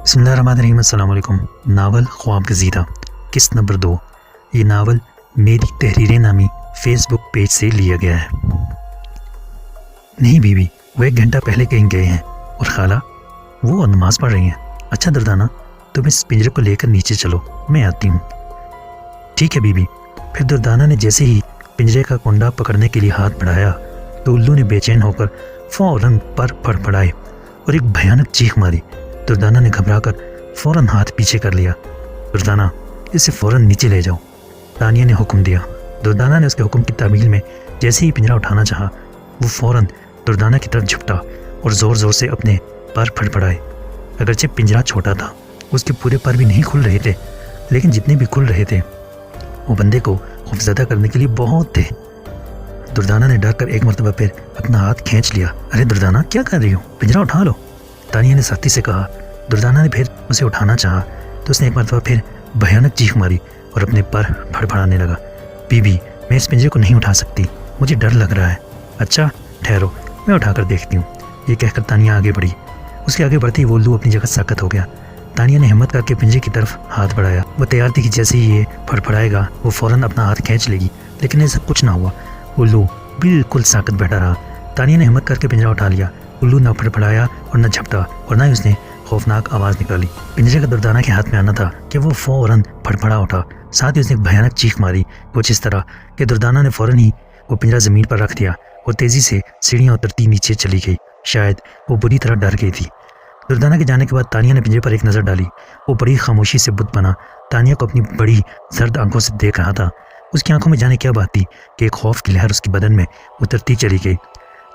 بسم اللہ الرحمن الرحیم۔ السلام علیکم۔ ناول خواب گزیدہ قسط نمبر 2۔ یہ ناول میری تحریریں نامی فیس بک پیج سے لیا گیا ہے۔ نہیں بیوی، وہ 1 گھنٹہ پہلے کہیں گئے ہیں، اور خالہ وہ نماز پڑھ رہی ہیں۔ اچھا دردانہ، تم اس پنجرے کو لے کر نیچے چلو، میں آتی ہوں۔ ٹھیک ہے بیوی۔ پھر دردانہ نے جیسے ہی پنجرے کا کنڈا پکڑنے کے لیے ہاتھ بڑھایا تو الو نے بے چین ہو کر فوراً پر پڑپڑائے اور ایک بھیانک چیخ ماری۔ دردانہ نے گھبرا کر فوراً ہاتھ پیچھے کر لیا۔ دردانہ، اسے فوراً نیچے لے جاؤ، تانیہ نے حکم دیا۔ دردانہ نے اس کے حکم کی تعمیل میں جیسے ہی پنجرا اٹھانا چاہا، وہ فوراً دردانہ کی طرف جھپٹا اور زور زور سے اپنے پر پھڑپڑائے۔ اگرچہ پنجرا چھوٹا تھا، اس کے پورے پر بھی نہیں کھل رہے تھے، لیکن جتنے بھی کھل رہے تھے وہ بندے کو خوفزدہ کرنے کے لیے بہت تھے۔ دردانہ نے ڈر کر ایک مرتبہ پھر اپنا ہاتھ کھینچ لیا۔ ارے دردانہ، کیا کر رہی ہو؟ پنجرا اٹھا لو، تانیہ نے سختی سے کہا۔ دردانہ نے پھر اسے اٹھانا چاہا تو اس نے ایک مرتبہ پھر بھیانک چیخ ماری اور اپنے پر پھڑپڑانے لگا۔ بیوی، میں اس پنجرے کو نہیں اٹھا سکتی، مجھے ڈر لگ رہا ہے۔ اچھا ٹھہرو، میں اٹھا کر دیکھتی ہوں، یہ کہہ کر تانیہ آگے بڑھی۔ اس کے آگے بڑھتے ہی وہ الو اپنی جگہ ساکت ہو گیا۔ تانیہ نے ہمت کر کے پنجرے کی طرف ہاتھ بڑھایا۔ وہ تیار تھی کہ جیسے ہی یہ پھڑپڑائے گا وہ فوراً اپنا ہاتھ کھینچ لے گی، لیکن ایسا کچھ نہ ہوا۔ الو بالکل ساکت بیٹھا رہا۔ تانیہ نے ہمت کر کے پنجرا اٹھا لیا۔ الو نہ پھڑپڑایا اور نہ جھپٹا، اور نہ ہی اس نے خوفناک آواز نکالی۔ پنجرے کا دردانہ کے ہاتھ میں آنا تھا کہ وہ فوراً پھڑپڑا اٹھا۔ ساتھ ہی اس نے ایک بھیانک چیخ ماری، کچھ اس طرح کہ دردانہ نے فوراً ہی وہ پنجرا زمین پر رکھ دیا اور تیزی سے سیڑھیاں اترتی نیچے چلی گئی۔ شاید وہ بری طرح ڈر گئی تھی۔ دردانہ کے جانے کے بعد تانیہ نے پنجرے پر ایک نظر ڈالی۔ وہ بڑی خاموشی سے بت بنا تانیہ کو اپنی بڑی زرد آنکھوں سے دیکھ رہا تھا۔ اس کی آنکھوں میں جانے کیا بات تھی کہ ایک خوف کی لہر اس کے بدن میں اترتی چلی گئی۔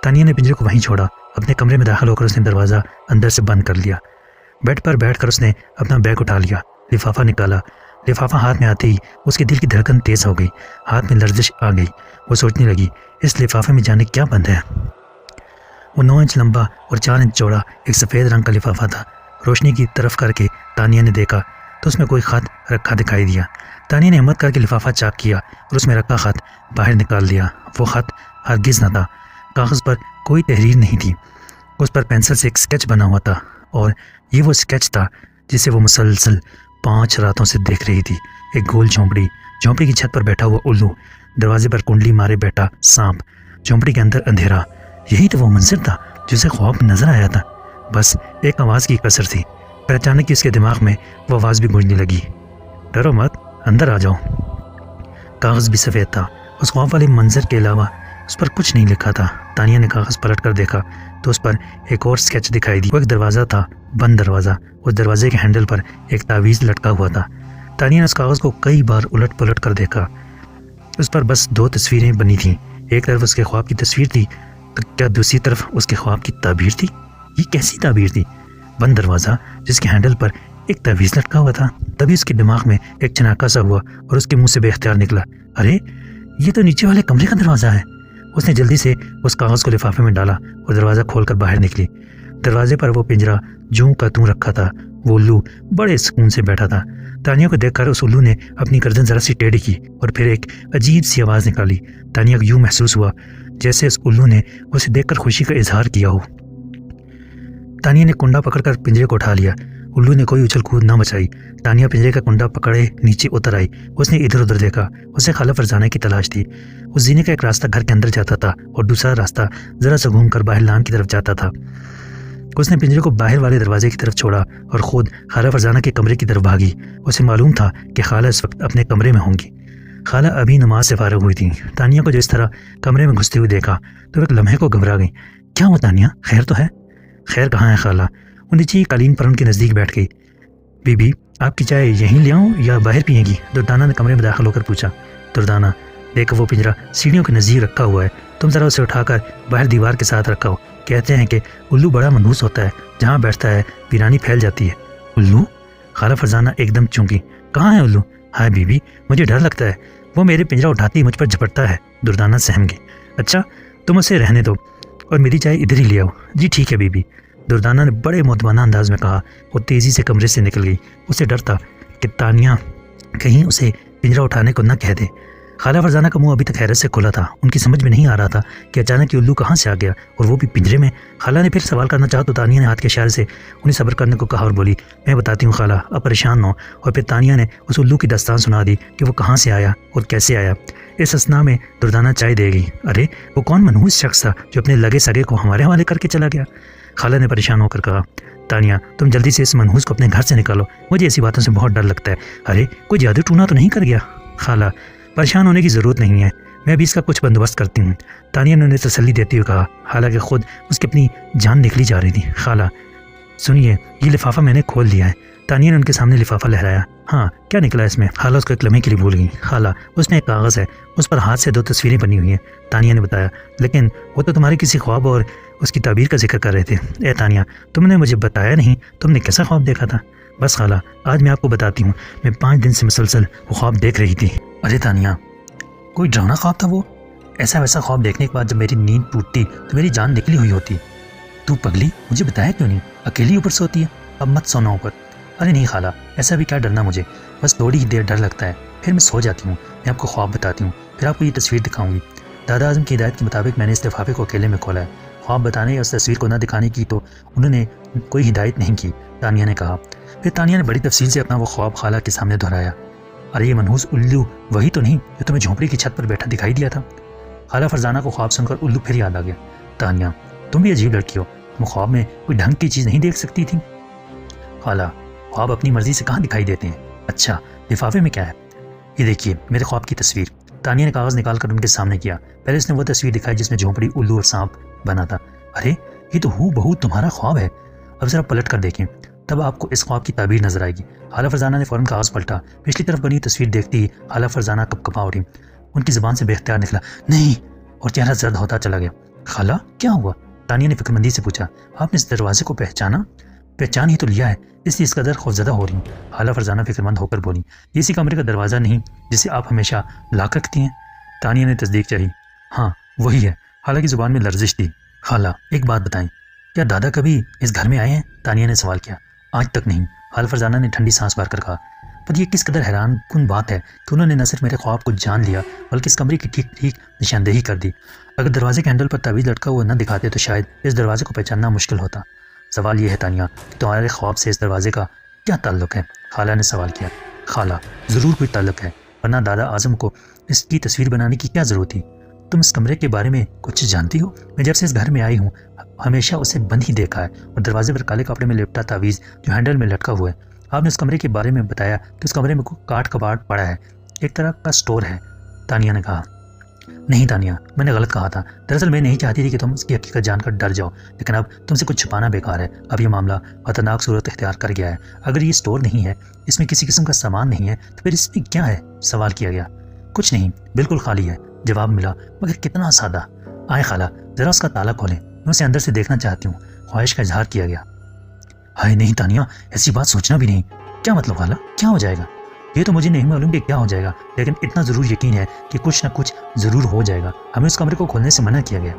تانیہ نے پنجرے کو وہیں چھوڑا۔ اپنے کمرے میں داخل ہو کر اس نے دروازہ اندر سے بند کر لیا۔ بیڈ پر بیٹھ کر اس نے اپنا بیگ اٹھا لیا، لفافہ نکالا۔ لفافہ ہاتھ میں آتے ہی اس کے دل کی دھڑکن تیز ہو گئی، ہاتھ میں لرزش آ گئی۔ وہ سوچنے لگی، اس لفافے میں جانے کیا بند ہے؟ وہ 9 انچ لمبا اور 4 انچ چوڑا ایک سفید رنگ کا لفافہ تھا۔ روشنی کی طرف کر کے تانیہ نے دیکھا تو اس میں کوئی خط رکھا دکھائی دیا۔ تانیہ نے ہمت کر کے لفافہ چاک کیا اور اس میں رکھا خط باہر نکال لیا۔ وہ خط ہرگز نہ تھا، کاغذ پر کوئی تحریر نہیں تھی، اس پر پینسل سے ایک اسکیچ بنا ہوا تھا، اور یہ وہ اسکیچ تھا جسے وہ مسلسل 5 راتوں سے دیکھ رہی تھی۔ ایک گول جھونپڑی کی چھت پر بیٹھا ہوا الو، دروازے پر کنڈلی مارے بیٹھا سانپ، جھونپڑی کے اندر اندھیرا۔ یہی تو وہ منظر تھا جسے خواب میں نظر آیا تھا۔ بس ایک آواز کی کثر تھی، پر اچانک اس کے دماغ میں وہ آواز بھی گونجنے لگی، ڈرو مت، اندر آ جاؤ۔ کاغذ بھی سفید تھا، اس خواب والے منظر کے علاوہ اس پر کچھ نہیں لکھا تھا۔ تانیہ نے کاغذ پلٹ کر دیکھا تو اس پر ایک اور اسکیچ دکھائی دی۔ وہ ایک دروازہ تھا، بند دروازہ۔ اس دروازے کے ہینڈل پر ایک تعویذ لٹکا ہوا تھا۔ تانیہ نے اس کاغذ کو کئی بار الٹ پلٹ کر دیکھا۔ اس پر بس 2 تصویریں بنی تھیں، ایک طرف اس کے خواب کی تصویر تھی تو کیا دوسری طرف اس کے خواب کی تعبیر تھی؟ یہ کیسی تعبیر تھی؟ بند دروازہ جس کے ہینڈل پر ایک تعویذ لٹکا ہوا تھا۔ تبھی اس کے دماغ میں ایک چناکا سا ہوا اور اس کے منہ سے بے اختیار نکلا، ارے یہ تو نیچے والے کمرے کا دروازہ ہے۔ اس نے جلدی سے اس کاغذ کو لفافے میں ڈالا اور دروازہ کھول کر باہر نکلی۔ دروازے پر وہ پنجرا جوں کا توں رکھا تھا۔ وہ الو بڑے سکون سے بیٹھا تھا۔ تانیہ کو دیکھ کر اس الو نے اپنی گردن ذرا سی ٹیڑھی کی اور پھر ایک عجیب سی آواز نکالی۔ تانیہ کو یوں محسوس ہوا جیسے اس الو نے اسے دیکھ کر خوشی کا اظہار کیا ہو۔ تانیہ نے کنڈا پکڑ کر پنجرے کو اٹھا لیا۔ الو نے کوئی اچھل کود نہ مچائی۔ تانیہ پنجرے کا کنڈا پکڑے نیچے اتر آئی۔ اس نے ادھر ادھر دیکھا، اسے خالہ فرزانہ کی تلاش تھی۔ اس زینے کا ایک راستہ گھر کے اندر جاتا تھا اور دوسرا راستہ ذرا سا گھوم کر باہر لان کی طرف جاتا تھا۔ اس نے پنجرے کو باہر والے دروازے کی طرف چھوڑا اور خود خالہ فرزانہ کے کمرے کی طرف بھاگی۔ اسے معلوم تھا کہ خالہ اس وقت اپنے کمرے میں ہوں گی۔ خالہ ابھی نماز سے فارغ ہوئی تھی۔ تانیہ کو جس طرح کمرے میں گھستے ہوئے دیکھا تو ایک لمحے کو گھبرا گئی۔ کیا ہوا تانیہ، خیر تو ہے؟ خیر کہاں ہے خالہ؟ وہ نیچے قالین پر ان کے نزدیک بیٹھ گئی۔ بی بی، آپ کی چائے یہیں لے آؤں یا باہر پئیں گی؟ دردانہ نے کمرے میں داخل ہو کر پوچھا۔ دردانہ، دیکھو وہ پنجرا سیڑھیوں کے نزدیک رکھا ہوا ہے، تم ذرا اسے اٹھا کر باہر دیوار کے ساتھ رکھو۔ کہتے ہیں کہ الو بڑا منحوس ہوتا ہے، جہاں بیٹھتا ہے ویرانی پھیل جاتی ہے۔ الو؟ خالہ فرزانہ ایک دم چونکی۔ کہاں ہے الو؟ ہائے بی بی، مجھے ڈر لگتا ہے، وہ میرے پنجرا اٹھاتے ہی مجھ پر جھپٹتا ہے۔ دردانہ سہم گئی۔ اچھا تم اسے رہنے دو اور میری چائے ادھر ہی لے آؤ۔ جی ٹھیک ہے بی بی، دردانہ نے بڑے مؤدبانہ انداز میں کہا اور تیزی سے کمرے سے نکل گئی۔ اسے ڈر تھا کہ تانیہ کہیں اسے پنجرا اٹھانے کو نہ کہہ دے۔ خالہ فرزانہ کا منہ ابھی تک حیرت سے کھلا تھا. ان کی سمجھ میں نہیں آ رہا تھا کہ اچانک یہ الو کہاں سے آ گیا اور وہ بھی پنجرے میں. خالہ نے پھر سوال کرنا چاہا تو تانیہ نے ہاتھ کے اشارے سے انہیں صبر کرنے کو کہا اور بولی میں بتاتی ہوں خالہ, اب پریشان نہ ہو. اور پھر تانیہ نے اس الو کی داستان سنا دی کہ وہ کہاں سے آیا اور کیسے آیا. اس اثنا میں دردانہ چائے دے گئی. ارے وہ کون منحوس شخص تھا جو اپنے لگے سگے کو ہمارے حوالے کر کے چلا گیا؟ خالہ نے پریشان ہو کر کہا تانیہ تم جلدی سے اس منحوس کو اپنے گھر سے نکالو, مجھے ایسی باتوں سے بہت ڈر لگتا ہے. ارے کوئی جادو ٹونا تو نہیں کر گیا؟ خالہ پریشان ہونے کی ضرورت نہیں ہے, میں ابھی اس کا کچھ بندوبست کرتی ہوں. تانیہ نے انہیں تسلی دیتے ہوئے کہا, حالانکہ خود اس کی اپنی جان نکلی جا رہی تھی. خالہ سنیے یہ لفافہ میں نے کھول دیا ہے. تانیہ نے ان کے سامنے لفافہ لہرایا. ہاں کیا نکلا اس میں؟ خالہ اس کو ایک لمحے کے لیے بھول گئی. خالہ اس میں ایک کاغذ ہے, اس پر ہاتھ سے 2 تصویریں بنی ہوئی ہیں. تانیہ نے بتایا لیکن وہ تو تمہارے کسی خواب اور اس کی تعبیر کا ذکر کر رہے تھے. اے تانیہ تم نے مجھے بتایا نہیں, تم نے کیسا خواب دیکھا تھا؟ بس خالہ آج میں آپ کو بتاتی ہوں, میں 5 دن سے مسلسل وہ خواب دیکھ رہی تھی. ارے تانیہ کوئی ڈراؤنا خواب تھا وہ؟ ایسا ویسا خواب دیکھنے کے بعد جب میری نیند ٹوٹتی تو میری جان نکلی ہوئی ہوتی. تو پگلی مجھے بتایا کیوں نہیں؟ اکیلی اوپر سوتی ہے, اب مت سونا اوپر. ارے نہیں خالہ ایسا بھی کیا ڈرنا مجھے, بس تھوڑی ہی دیر ڈر لگتا ہے, پھر میں سو جاتی ہوں. میں آپ کو خواب بتاتی ہوں, پھر آپ کو یہ تصویر دکھاؤں گی. دادا اعظم کی ہدایت کے مطابق میں نے اس لفافے کو اکیلے میں کھولا ہے. خواب بتانے یا اس تصویر کو نہ دکھانے کی تو انہوں نے کوئی ہدایت نہیں کی, تانیہ نے کہا. پھر تانیہ نے بڑی تفصیل سے اپنا وہ خواب خالہ کے سامنے دہرایا. ارے یہ منحوس الو وہی تو نہیں جو تمہیں جھونپڑی کی چھت پر بیٹھا دکھائی دیا تھا؟ خالہ فرزانہ کو خواب سن کر الو پھر یاد آ گیا. تانیہ تم بھی عجیب لڑکی ہو, تم خواب میں کوئی ڈھنگ کی چیز نہیں دیکھ سکتی تھی؟ خالہ خواب اپنی مرضی سے کہاں دکھائی دیتے ہیں. اچھا لفافے میں کیا ہے؟ یہ دیکھیے میرے خواب کی تصویر. تانیہ نے کاغذ نکال کر ان کے سامنے کیا. پہلے اس نے وہ تصویر دکھائی جس میں جھونپڑی الو اور سانپ بنا تھا. ارے یہ تو ہو بہو تمہارا خواب ہے, اب ذرا پلٹ کر دیکھیں تب آپ کو اس خواب کی تعبیر نظر آئے گی. خالہ فرزانہ نے فوراً کاغذ پلٹا. پچھلی طرف بنی تصویر دیکھتی ہی خالہ فرزانہ کپ کپا اٹھی. ان کی زبان سے بے اختیار نکلا نہیں, اور چہرہ زرد ہوتا چلا گیا. خالہ کیا ہوا؟ تانیہ نے فکرمندی سے پوچھا. آپ نے اس دروازے کو پہچانا؟ پہچان ہی تو لیا ہے, اس لیے اس قدر خوفزدہ ہو رہی ہوں. خالہ فرزانہ فکرمند ہو کر بولی. یہ اسی کمرے کا دروازہ نہیں جسے آپ ہمیشہ لاک رکھتی ہیں؟ تانیہ نے تصدیق چاہی. ہاں وہی ہے. خالہ کی زبان میں لرزش تھی. خالہ ایک بات بتائیں, کیا دادا کبھی اس گھر میں آئے ہیں؟ تانیہ نے سوال کیا. آج تک نہیں. خالہ فرزانہ نے ٹھنڈی سانس بھر کر کہا. پر یہ کس قدر حیران کن بات ہے کہ انہوں نے نہ صرف میرے خواب کو جان لیا بلکہ اس کمرے کی ٹھیک ٹھیک نشاندہی کر دی. اگر دروازے کے ہینڈل پر تعویذ لٹکا ہوا نہ دکھاتے تو شاید اس دروازے کو پہچاننا مشکل ہوتا. سوال یہ ہے تانیہ کہ تمہارے خواب سے اس دروازے کا کیا تعلق ہے؟ خالہ نے سوال کیا. خالہ ضرور کوئی تعلق ہے, ورنہ دادا اعظم کو اس کی تصویر بنانے کی کیا ضرورت تھی؟ تم اس کمرے کے بارے میں کچھ جانتی ہو؟ میں جب سے اس گھر میں آئی ہوں ہمیشہ اسے بند ہی دیکھا ہے, اور دروازے پر کالے کپڑے میں لپٹا تعویذ جو ہینڈل میں لٹکا ہوا ہے. آپ نے اس کمرے کے بارے میں بتایا کہ اس کمرے میں کوئی کاٹ کباٹ پڑا ہے, ایک طرح کا سٹور ہے. تانیہ نے کہا. نہیں تانیہ میں نے غلط کہا تھا. دراصل میں نہیں چاہتی تھی کہ تم اس کی حقیقت جان کر ڈر جاؤ, لیکن اب تم سے کچھ چھپانا بیکار ہے. اب یہ معاملہ خطرناک صورت اختیار کر گیا ہے. اگر یہ سٹور نہیں ہے, اس میں کسی قسم کا سامان نہیں ہے, تو پھر اس میں کیا ہے؟ سوال کیا گیا. کچھ نہیں, بالکل خالی ہے. جواب ملا. مگر کتنا سادہ. آئے خالہ ذرا اس کا تالا کھولیں, میں اسے اندر سے دیکھنا چاہتی ہوں. خواہش کا اظہار کیا گیا. ہائے نہیں تانیہ ایسی بات سوچنا بھی نہیں. کیا مطلب خالہ, کیا ہو جائے گا؟ یہ تو مجھے نہیں معلوم کہ کیا ہو جائے گا, لیکن اتنا ضرور یقین ہے کہ کچھ نہ کچھ ضرور ہو جائے گا. ہمیں اس کمرے کو کھولنے سے منع کیا گیا.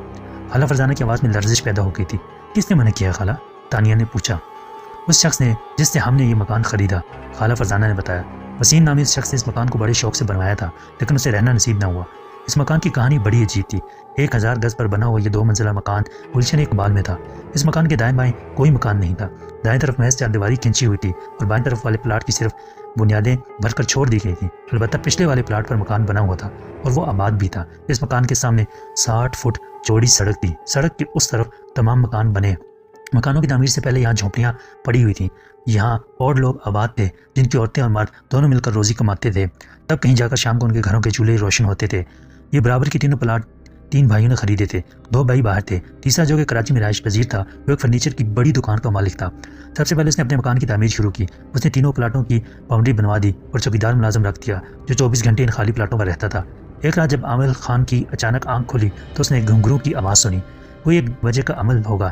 خالہ فرزانہ کی آواز میں لرزش پیدا ہو گئی تھی. کس نے منع کیا خالہ؟ تانیہ نے پوچھا. اس شخص نے جس سے ہم نے یہ مکان خریدا. خالہ فرزانہ نے بتایا. وسیم نامی اس شخص نے اس مکان کو بڑے شوق سے بنوایا تھا, لیکن اسے رہنا نصیب نہ ہوا. اس مکان کی کہانی بڑی عجیب تھی. 1000 گز پر بنا ہوا یہ 2 منزلہ مکان گلشن اقبال میں تھا. اس مکان کے دائیں بائیں کوئی مکان نہیں تھا. دائیں طرف محض 4 دیواری کھنچی ہوئی تھی, اور بائیں طرف والے پلاٹ کی صرف بنیادیں بھر کر چھوڑ دی گئی تھیں. البتہ پچھلے والے پلاٹ پر مکان بنا ہوا تھا, اور وہ آباد بھی تھا. اس مکان کے سامنے 60 فٹ چوڑی سڑک تھی. سڑک کے اس طرف تمام مکان بنے. مکانوں کی تعمیر سے پہلے یہاں جھونپڑیاں پڑی ہوئی تھیں. یہاں اور لوگ آباد تھے جن کی عورتیں اور مرد دونوں مل کر روزی کماتے تھے. تب کہیں جا کر شام کو ان کے گھروں کے چولہے روشن ہوتے تھے. یہ برابر کے تینوں پلاٹ 3 بھائیوں نے خریدے تھے. 2 بھائی باہر تھے. تیسرا جو کہ کراچی میں رہائش پذیر تھا, وہ ایک فرنیچر کی بڑی دکان کا مالک تھا. سب سے پہلے اس نے اپنے مکان کی تعمیر شروع کی. اس نے تینوں پلاٹوں کی باؤنڈری بنوا دی اور چوکیدار ملازم رکھ دیا جو 24 گھنٹے ان خالی پلاٹوں پر رہتا تھا. ایک رات جب عامل خان کی اچانک آنکھ کھلی تو اس نے گھنگروں کی آواز سنی. کوئی ایک وجہ کا عمل ہوگا.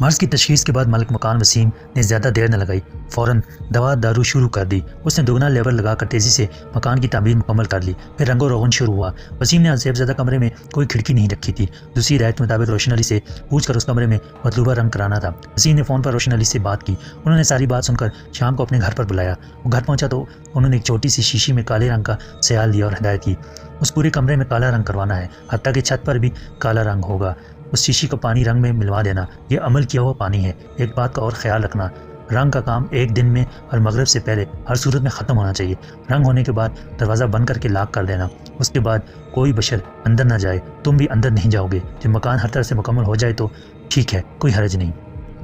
مرض کی تشخیص کے بعد مالک مکان وسیم نے زیادہ دیر نہ لگائی، فوراً دوا دارو شروع کر دی۔ اس نے دگنا لیبر لگا کر تیزی سے مکان کی تعمیر مکمل کر لی۔ پھر رنگ و روغن شروع ہوا۔ وسیم نے زیب زدہ کمرے میں کوئی کھڑکی نہیں رکھی تھی۔ دوسری رعایت کے مطابق روشن علی سے پوچھ کر اس کمرے میں مطلوبہ رنگ کرانا تھا۔ وسیم نے فون پر روشن علی سے بات کی۔ انہوں نے ساری بات سن کر شام کو اپنے گھر پر بلایا۔ وہ گھر پہنچا تو انہوں نے ایک چھوٹی سی شیشی میں کالے رنگ کا سیال دیا اور ہدایت کی، اس پورے کمرے میں کالا رنگ کروانا ہے، حتیٰ کہ چھت پر بھی کالا رنگ ہوگا۔ اس شیشی کو پانی رنگ میں ملوا دینا، یہ عمل کیا ہوا پانی ہے۔ ایک بات کا اور خیال رکھنا، رنگ کا کام ایک دن میں اور مغرب سے پہلے ہر صورت میں ختم ہونا چاہیے۔ رنگ ہونے کے بعد دروازہ بند کر کے لاک کر دینا، اس کے بعد کوئی بشر اندر نہ جائے، تم بھی اندر نہیں جاؤ گے۔ جب مکان ہر طرح سے مکمل ہو جائے تو ٹھیک ہے، کوئی حرج نہیں۔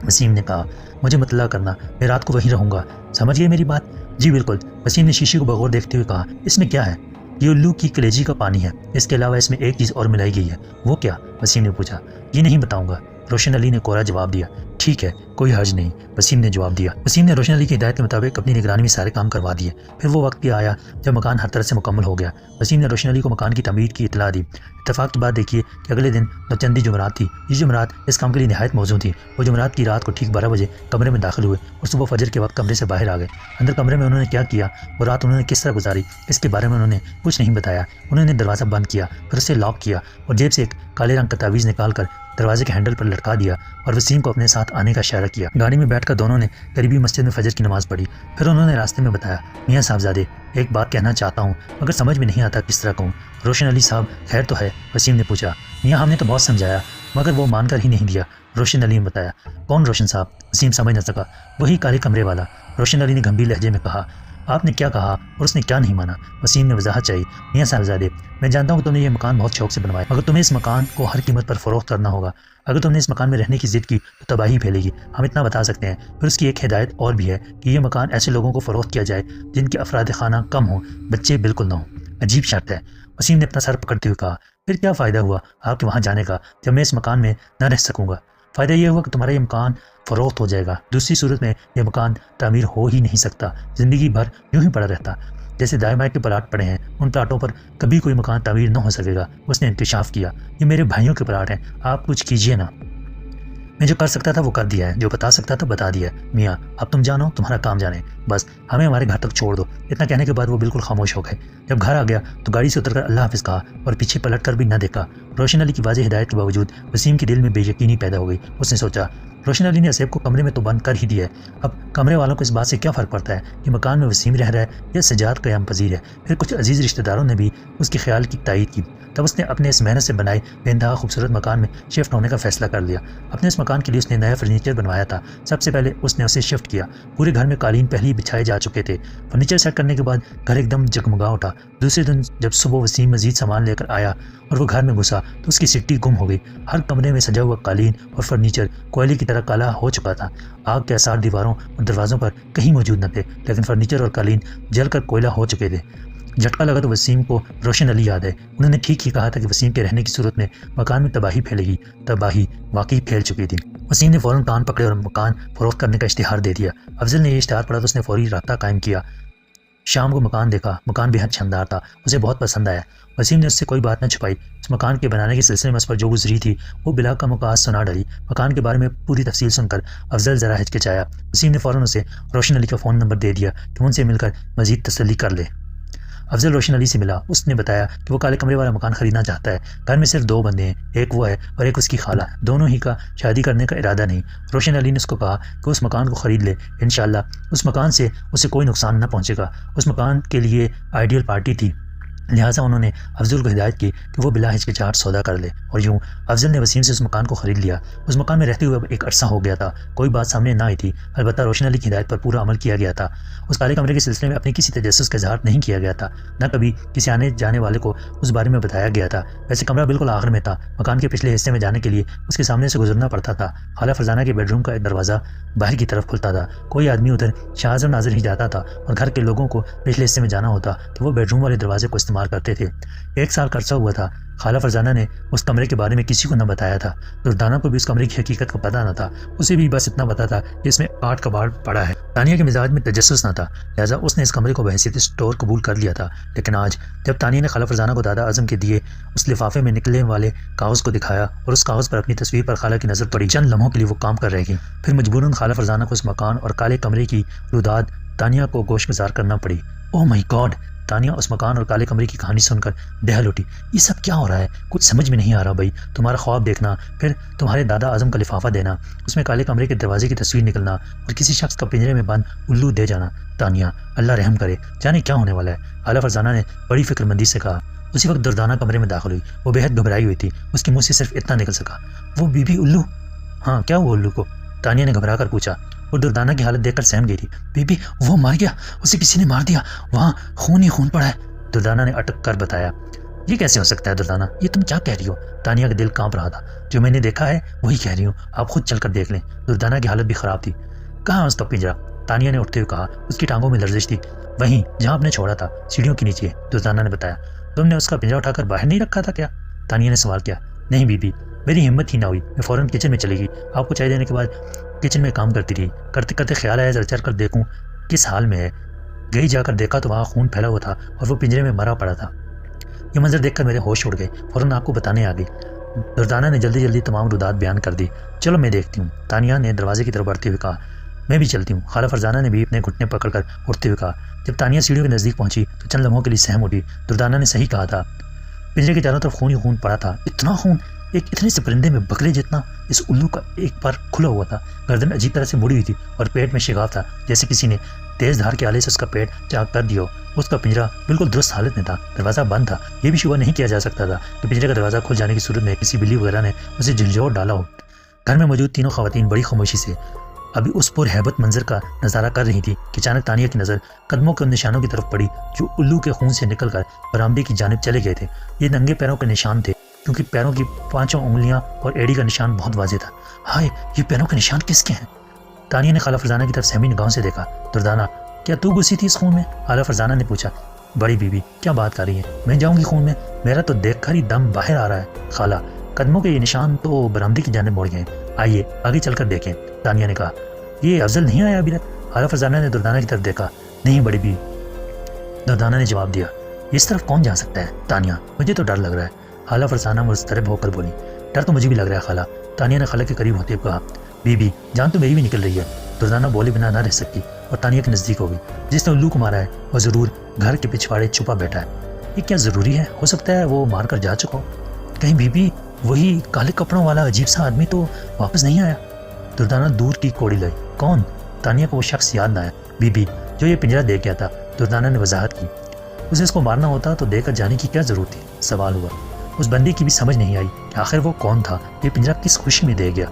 وسیم نے کہا، مجھے مطلع کرنا، میں رات کو وہیں رہوں گا، سمجھ گئے میری بات؟ جی بالکل۔ وسیم نے شیشے کو بغور دیکھتے ہوئے کہا، اس میں کیا ہے؟ یہ الو کی کلیجی کا پانی ہے، اس کے علاوہ اس میں ایک چیز اور ملائی گئی ہے۔ وہ کیا؟ وسیم نے پوچھا۔ یہ نہیں بتاؤں گا، روشن علی نے کوڑا جواب دیا۔ ٹھیک ہے، کوئی حرج نہیں، وسیم نے جواب دیا۔ وسیم نے روشن علی کی ہدایت کے مطابق اپنی نگرانی میں سارے کام کروا دیے۔ پھر وہ وقت بھی آیا جب مکان ہر طرح سے مکمل ہو گیا۔ وسیم نے روشن علی کو مکان کی تعمیر کی اطلاع دی۔ اتفاق کی بات دیکھیے کہ اگلے دن نوچندی جمعرات تھی۔ یہ جمعرات اس کام کے لیے نہایت موزوں تھی۔ وہ جمعرات کی رات کو ٹھیک 12 بجے کمرے میں داخل ہوئے اور صبح فجر کے وقت کمرے سے باہر آ گئے۔ اندر کمرے میں انہوں نے کیا کیا، وہ رات انہوں نے کس طرح گزاری، اس کے بارے میں انہوں نے کچھ نہیں بتایا۔ انہوں نے دروازہ بند کیا، پھر اسے لاک کیا اور جیب سے ایک کالے رنگ کا تعویذ نکال کر دروازے کے ہینڈل پر لٹکا دیا اور وسیم کو اپنے ساتھ آنے کا اشارہ کیا۔ گاڑی میں بیٹھ کر دونوں نے قریبی مسجد میں فجر کی نماز پڑھی۔ پھر انہوں نے راستے میں بتایا، میاں صاحبزادے ایک بات کہنا چاہتا ہوں مگر سمجھ میں نہیں آتا کس طرح کہوں۔ روشن علی صاحب خیر تو ہے؟ وسیم نے پوچھا۔ میاں ہم نے تو بہت سمجھایا مگر وہ مان کر ہی نہیں دیا، روشن علی نے بتایا۔ کون روشن صاحب؟ وسیم سمجھ نہ سکا۔ وہی کالے کمرے والا، روشن علی نے گمبھیر لہجے میں کہا۔ آپ نے کیا کہا اور اس نے کیا نہیں مانا؟ وسیم نے وضاحت چاہی۔ میاں صاحبزادے میں جانتا ہوں کہ تم نے یہ مکان بہت شوق سے بنوایا مگر تمہیں اس مکان کو ہر قیمت پر فروخت کرنا ہوگا۔ اگر تم نے اس مکان میں رہنے کی ضد کی تو تباہی پھیلے گی، ہم اتنا بتا سکتے ہیں۔ پھر اس کی ایک ہدایت اور بھی ہے کہ یہ مکان ایسے لوگوں کو فروخت کیا جائے جن کے افراد خانہ کم ہوں، بچے بالکل نہ ہوں۔ عجیب شرط ہے، وسیم نے اپنا سر پکڑتے ہوئے کہا۔ پھر کیا فائدہ ہوا آپ کے وہاں جانے کا جب میں اس مکان میں نہ رہ سکوں گا؟ فائدہ یہ ہوا کہ تمہارا یہ مکان فروخت ہو جائے گا، دوسری صورت میں یہ مکان تعمیر ہو ہی نہیں سکتا، زندگی بھر یوں ہی پڑا رہتا۔ جیسے دائیں بائیں کے پلاٹ پڑے ہیں، ان پلاٹوں پر کبھی کوئی مکان تعمیر نہ ہو سکے گا۔ اس نے انکشاف کیا، یہ میرے بھائیوں کے پلاٹ ہیں، آپ کچھ کیجئے نا۔ میں جو کر سکتا تھا وہ کر دیا ہے، جو بتا سکتا تھا بتا دیا ہے۔ میاں اب تم جانو، تمہارا کام جانے، بس ہمیں ہمارے گھر تک چھوڑ دو۔ اتنا کہنے کے بعد وہ بالکل خاموش ہو گئے۔ جب گھر آ گیا تو گاڑی سے اتر کر اللہ حافظ کہا اور پیچھے پلٹ کر بھی نہ دیکھا۔ روشن علی کی واضح ہدایت کے باوجود وسیم کے دل میں بے یقینی پیدا ہو گئی۔ اس نے سوچا، روشن علی نے اسیب کو کمرے میں تو بند کر ہی دیا ہے، اب کمرے والوں کو اس بات سے کیا فرق پڑتا ہے کہ مکان میں وسیم رہ رہا ہے یا سجاد قیام پذیر ہے؟ پھر کچھ عزیز رشتہ داروں نے بھی اس کے خیال کی تائید کی۔ تب اس نے اپنے اس محنت سے بنائے بے انتہا خوبصورت مکان میں شفٹ ہونے کا فیصلہ کر لیا۔ اپنے اس مکان کے لیے اس نے نیا فرنیچر بنوایا تھا۔ سب سے پہلے اس نے اسے شفٹ کیا۔ پورے گھر میں قالین پہلے ہی بچھائے جا چکے تھے۔ فرنیچر سیٹ کرنے کے بعد گھر ایک دم جگمگا اٹھا۔ دوسرے دن جب صبح وسیم مزید سامان لے کر آیا اور وہ گھر میں گھسا تو اس کی سٹی گم ہو گئی۔ ہر کمرے میں سجا ہوا قالین اور فرنیچر کوئلے کی طرح کالا ہو چکا تھا۔ آگ کے آثار دیواروں اور دروازوں پر کہیں موجود نہ تھے، لیکن فرنیچر اور قالین جل کر کوئلہ ہو چکے تھے۔ جھٹکا لگا تو وسیم کو روشن علی یاد ہے۔ انہوں نے ٹھیک ہی کہا تھا کہ وسیم کے رہنے کی صورت میں مکان میں تباہی پھیلے گی۔ تباہی واقعی پھیل چکی تھی۔ وسیم نے فوراً کان پکڑے اور مکان فروخت کرنے کا اشتہار دے دیا۔ افضل نے یہ اشتہار پڑھا تو اس نے فوری رابطہ قائم کیا۔ شام کو مکان دیکھا، مکان بے حد شاندار تھا، اسے بہت پسند آیا۔ وسیم نے اس سے کوئی بات نہ چھپائی۔ اس مکان کے بنانے کے سلسلے میں اس پر جو گزری تھی وہ بلا کا مقاصد سنا ڈالی۔ مکان کے بارے میں پوری تفصیل سن کر افضل ذرا ہچکچایا۔ وسیم نے فوراً اسے روشن علی کا فون نمبر دے دیا کہ ان سے مل کر مزید تسلی کر لے۔ افضل روشن علی سے ملا، اس نے بتایا کہ وہ کالے کمرے والا مکان خریدنا چاہتا ہے۔ گھر میں صرف 2 بندے ہیں، ایک وہ ہے اور ایک اس کی خالہ، دونوں ہی کا شادی کرنے کا ارادہ نہیں۔ روشن علی نے اس کو کہا کہ اس مکان کو خرید لے، انشاءاللہ اس مکان سے اسے کوئی نقصان نہ پہنچے گا۔ اس مکان کے لیے آئیڈیل پارٹی تھی، لہٰذا انہوں نے افضل کو ہدایت کی کہ وہ بلا ہچکچاہٹ سودا کر لے، اور یوں افضل نے وسیم سے اس مکان کو خرید لیا۔ اس مکان میں رہتے ہوئے اب ایک عرصہ ہو گیا تھا، کوئی بات سامنے نہ آئی تھی، البتہ روشن علی کی ہدایت پر پورا عمل کیا گیا تھا۔ اس کالے کمرے کے سلسلے میں اپنے کسی تجسس کا اظہار نہیں کیا گیا تھا، نہ کبھی کسی آنے جانے والے کو اس بارے میں بتایا گیا تھا۔ ویسے کمرہ بالکل آخر میں تھا، مکان کے پچھلے حصے میں جانے کے لیے اس کے سامنے سے گزرنا پڑتا تھا۔ خالہ فرزانہ کے بیڈ روم کا ایک دروازہ باہر کی طرف کھلتا تھا، کوئی آدمی ادھر شاذ و نادر ہی جاتا تھا اور گھر کے لوگوں کو پچھلے حصے میں جانا ہوتا تو وہ بیڈ روم والے دروازے کو استعمال کرتے تھے۔ 1 سال کا عرصہ ہوا تھا خالہ فرزانہ نے اس کمرے کے بارے میں کسی کو نہ بتایا تھا۔ دردانہ کو بھی اس کمرے کی حقیقت کا پتہ نہ تھا، اسے بھی بس اتنا پتا تھا کہ اس میں آٹ کباڑ پڑا ہے۔ تانیہ کے مزاج میں تجسس نہ تھا، لہٰذا اس نے اس کمرے کو بحیثیت اسٹور قبول کر لیا تھا۔ لیکن آج جب تانیہ نے خالہ فرزانہ کو دادا اعظم کے دیے اس لفافے میں نکلنے والے کاغذ کو دکھایا اور اس کاغذ پر اپنی تصویر پر خالہ کی نظر پڑی، چند لمحوں کے لیے وہ کام کر رہے گی، پھر مجبوراً خالہ فرزانہ کو اس مکان اور کالے کمرے کی روداد تانیہ کو گوش گزار کرنا پڑی۔ اوہ مائی گاڈ! تانیہ اس مکان اور کالے کمرے کی کہانی سن کر دہل اٹھی۔ یہ سب کیا ہو رہا ہے؟ کچھ سمجھ میں نہیں آ رہا بھائی۔ تمہارا خواب دیکھنا، پھر تمہارے دادا اعظم کا لفافہ دینا، اس میں کالے کمرے کے دروازے کی تصویر نکلنا اور کسی شخص کا پنجرے میں بند الو دے جانا۔ تانیہ، اللہ رحم کرے، جانے کیا ہونے والا ہے، خالہ فرزانہ نے بڑی فکر مندی سے کہا۔ اسی وقت دردانہ کمرے میں داخل ہوئی، وہ بے حد گھبرائی ہوئی تھی، اس کے منہ سے صرف اتنا نکل سکا، وہ بی بی الو؟ ہاں، کیا ہوا الو کو؟ تانیہ نے گھبرا کر پوچھا۔ وہ دردانہ کی حالت دیکھ کر سہم گئی تھی۔ بی بی وہ مر گیا، اسے کسی نے مار دیا، وہاں خون ہی خون پڑا ہے، دردانہ نے اٹک کر بتایا۔ یہ کیسے ہو سکتا ہے دردانہ؟ یہ تم کیا کہہ رہی ہو؟ تانیہ کا دل کانپ رہا تھا۔ جو میں نے دیکھا ہے وہی کہہ رہی ہوں، آپ خود چل کر دیکھ لیں۔ دردانہ کی حالت بھی خراب تھی۔ کہاں اس کا پنجرا؟ تانیہ نے اٹھتے ہوئے کہا۔ اس کی ٹانگوں میں لرزش تھی۔ وہیں جہاں آپ نے چھوڑا تھا، سیڑھیوں کے نیچے، دردانہ نے بتایا۔ تم نے اس کا پنجرا اٹھا کر باہر نہیں رکھا تھا کیا؟ تانیہ نے سوال کیا۔ نہیں بی بی، میری ہمت ہی نہ ہوئی، میں فوراً کچن میں چلی گئی، آپ کو چائے دینے کے بعد کچن میں کام کرتی رہی، کرتے کرتے خیال آیا ذرا چل کر دیکھوں کس حال میں ہے۔ گئی، جا کر دیکھا تو وہاں خون پھیلا ہوا تھا اور وہ پنجرے میں مرا پڑا تھا۔ یہ منظر دیکھ کر میرے ہوش اڑ گئے، فوراً آپ کو بتانے آ گئی۔ دردانہ نے جلدی جلدی تمام رودات بیان کر دی۔ چلو میں دیکھتی ہوں، تانیہ نے دروازے کی طرف بڑھتے ہوئے کہا۔ میں بھی چلتی ہوں، خالہ فرزانہ نے بھی اپنے گھٹنے پکڑ کر اٹھتے ہوئے کہا۔ جب تانیہ سیڑھیوں کے نزدیک پہنچی تو چند لمحوں کے لیے سہم اٹھی۔ دردانہ نے صحیح کہا تھا، پنجرے کے چاروں طرف خون ہی خون پڑا تھا، اتنا خون، ایک اتنے سے پرندے میں بکرے جتنا۔ اس الو کا ایک بار کھلا ہوا تھا، گردن عجیب طرح سے مڑی ہوئی تھی اور پیٹ میں شگاف تھا، جیسے کسی نے تیز دھار کے آلے سے اس کا پیٹ چاک کر دیا ہو۔ اس کا پنجرا بالکل درست حالت میں تھا، دروازہ بند تھا، یہ بھی شبہ نہیں کیا جا سکتا تھا کہ پنجرے کا دروازہ کھل جانے کی صورت میں کسی بلی وغیرہ نے اسے جھنجھوڑ ڈالا ہو۔ گھر میں موجود تینوں خواتین بڑی خاموشی سے ابھی اس پر ہیبت منظر کا نظارہ کر رہی تھی کہ اچانک تانیہ کی نظر قدموں کے ان نشانوں کی طرف پڑی جو الو کے خون سے نکل کر برآمدے کی جانب چلے گئے تھے۔ یہ ننگے پیروں کے نشان تھے، کیونکہ پیروں کی 5 انگلیاں اور ایڑی کا نشان بہت واضح تھا۔ ہائے، یہ پیروں کے نشان کس کے ہیں؟ تانیہ نے خالہ فرزانہ کی طرف سہمی نگاہوں سے دیکھا۔ دردانہ، کیا تو گھسی تھی اس خون میں؟ خالہ فرزانہ نے پوچھا۔ بڑی بیوی کیا بات کر رہی ہے، میں جاؤں گی خون میں؟ میرا تو دیکھ کر ہی دم باہر آ رہا ہے۔ خالہ، قدموں کے یہ نشان تو برآمدے کی جانب مڑ گئے ہیں، آئیے آگے چل کر دیکھیں، تانیہ نے کہا۔ یہ افضل نہیں آیا ابھی تک؟ خالہ فرزانہ نے دردانہ کی طرف دیکھا۔ نہیں بڑی بیوی، دردانہ نے جواب دیا۔ اس طرف کون جا سکتا ہے؟ تانیہ، مجھے تو ڈر لگ رہا ہے۔ خالہ فرزانہ مضطرب ہو کر بولی۔ ڈر تو مجھے بھی لگ رہا ہے خالہ، تانیہ نے خالہ کے قریب ہوتے ہوئے کہا۔ بی بی، جان تو میری بھی نکل رہی ہے۔ دردانہ بولے بنا نہ رہ سکتی اور تانیہ کے نزدیک ہو گئی۔ جس نے الو کو مارا ہے وہ ضرور گھر کے پچھواڑے چھپا بیٹھا ہے۔ یہ کیا ضروری ہے؟ ہو سکتا ہے وہ مار کر جا چکا ہو۔ کہیں بی بی وہی کالے کپڑوں والا عجیب سا آدمی تو واپس نہیں آیا؟ دردانہ دور کی کوڑی لائی۔ کون؟ تانیہ کو وہ شخص یاد نہ آیا۔ بی بی، جو یہ پنجرا دے گیا تھا، دردانہ نے وضاحت کی۔ اسے اس کو مارنا ہوتا تو دے کر جانے کی کیا ضرورت تھی؟ سوال ہوا۔ اس بندی کی بھی سمجھ نہیں آئی کہ آخر وہ کون تھا، یہ پنجرا کس خوشی میں دے گیا۔